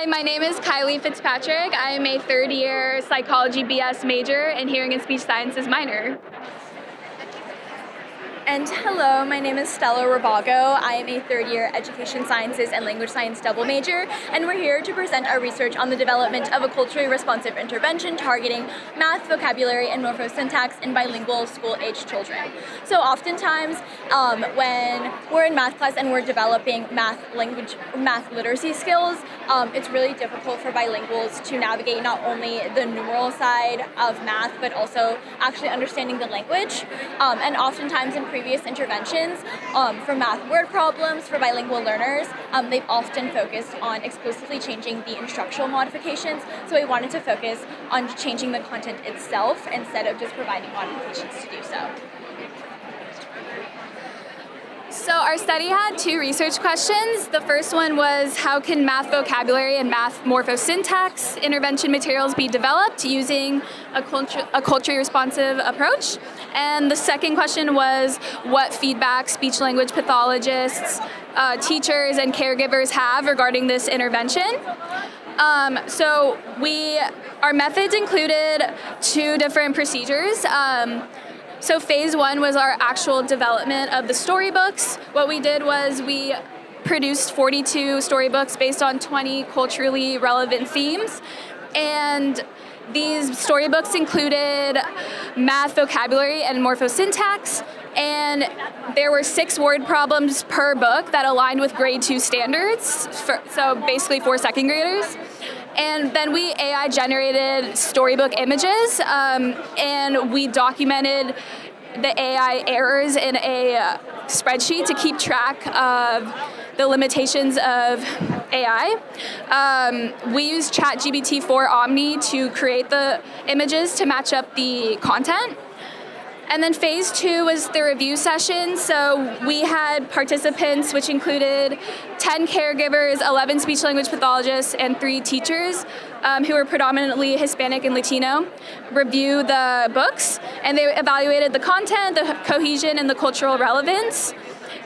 Hi, my name is Kylie Fitzpatrick. I am a third-year psychology BS major and hearing and speech sciences minor. And hello, my name is Stella Rabago. I am a third-year education sciences and language science double major, and we're here to present our research on the development of a culturally responsive intervention targeting math, vocabulary, and morphosyntax in bilingual school-aged children. So oftentimes, when we're in math class and we're developing math literacy skills, it's really difficult for bilinguals to navigate not only the numeral side of math, but also actually understanding the language. And oftentimes in previous interventions for math word problems for bilingual learners, they've often focused on exclusively changing the instructional modifications, so we wanted to focus on changing the content itself instead of just providing modifications to do so. So our study had two research questions. The first one was, how can math vocabulary and math morphosyntax intervention materials be developed using a culturally responsive approach? And the second question was, what feedback speech-language pathologists, teachers, and caregivers have regarding this intervention? So our methods included two different procedures. So phase one was our actual development of the storybooks. What we did was we produced 42 storybooks based on 20 culturally relevant themes. And these storybooks included math, vocabulary, and morphosyntax. And there were 6 word problems per book that aligned with grade 2 standards, so basically for second graders. And then we AI generated storybook images, and we documented the AI errors in a spreadsheet to keep track of the limitations of AI. We used ChatGPT-4 Omni to create the images to match up the content. And then phase 2 was the review session. So we had participants, which included 10 caregivers, 11 speech-language pathologists, and 3 teachers who were predominantly Hispanic and Latino, review the books. And they evaluated the content, the cohesion, and the cultural relevance.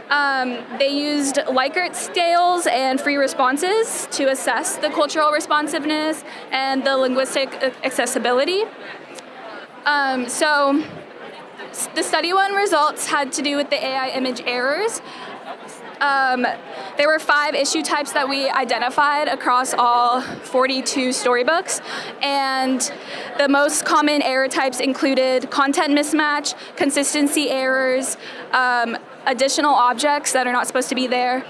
They used Likert scales and free responses to assess the cultural responsiveness and the linguistic accessibility. So the study one results had to do with the AI image errors. There were 5 issue types that we identified across all 42 storybooks, and the most common error types included content mismatch, consistency errors, additional objects that are not supposed to be there,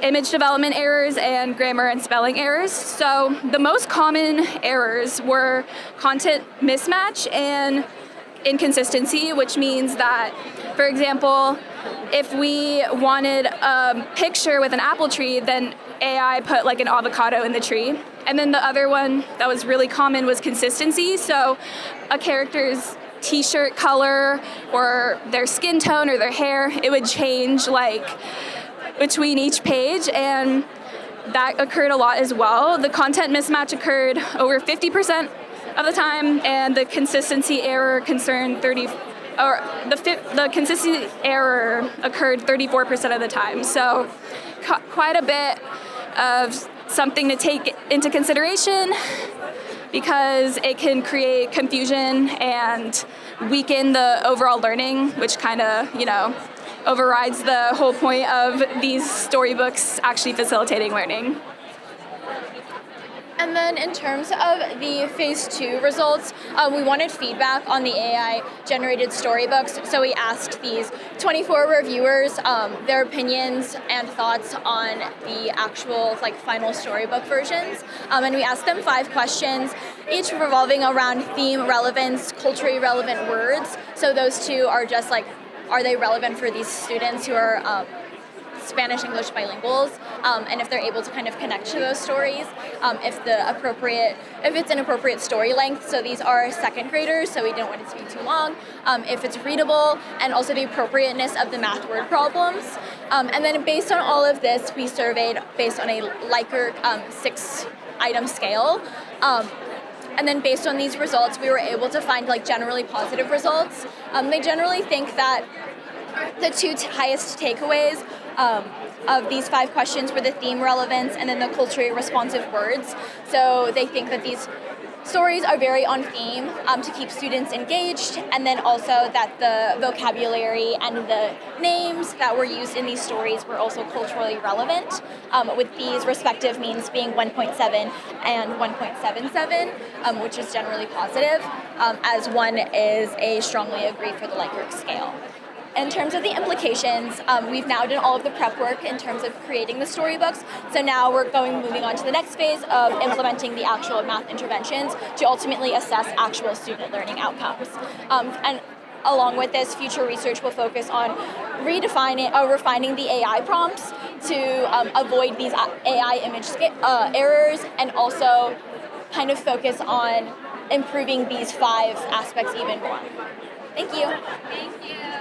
image development errors, and grammar and spelling errors. So the most common errors were content mismatch and inconsistency, which means that, for example, if we wanted a picture with an apple tree, then AI put like an avocado in the tree. And then the other one that was really common was consistency. So a character's t-shirt color or their skin tone or their hair, it would change like between each page, and that occurred a lot as well. The content mismatch occurred over 50% of the time, and the consistency error concerned the consistency error occurred 34% of the time. So quite a bit of something to take into consideration, because it can create confusion and weaken the overall learning, which kind of, overrides the whole point of these storybooks actually facilitating learning. And then in terms of the phase 2 results, we wanted feedback on the AI-generated storybooks. So we asked these 24 reviewers their opinions and thoughts on the actual final storybook versions. And we asked them 5 questions, each revolving around theme, relevance, culturally relevant words. So those 2 are just are they relevant for these students who are Spanish-English bilinguals, and if they're able to kind of connect to those stories, if it's an appropriate story length. So these are second graders, so we didn't want it to be too long. If it's readable, and also the appropriateness of the math word problems. And then based on all of this, we surveyed based on a Likert 6-item scale. And then based on these results, we were able to find generally positive results. They generally think that the 2 highest takeaways of these 5 questions were the theme relevance and then the culturally responsive words. So they think that these stories are very on theme to keep students engaged, and then also that the vocabulary and the names that were used in these stories were also culturally relevant, with these respective means being 1.7 and 1.77, which is generally positive, as 1 is a strongly agree for the Likert scale. In terms of the implications, we've now done all of the prep work in terms of creating the storybooks. So now we're moving on to the next phase of implementing the actual math interventions to ultimately assess actual student learning outcomes. And along with this, future research will focus on refining the AI prompts to avoid these AI image errors, and also kind of focus on improving these 5 aspects even more. Thank you. Thank you.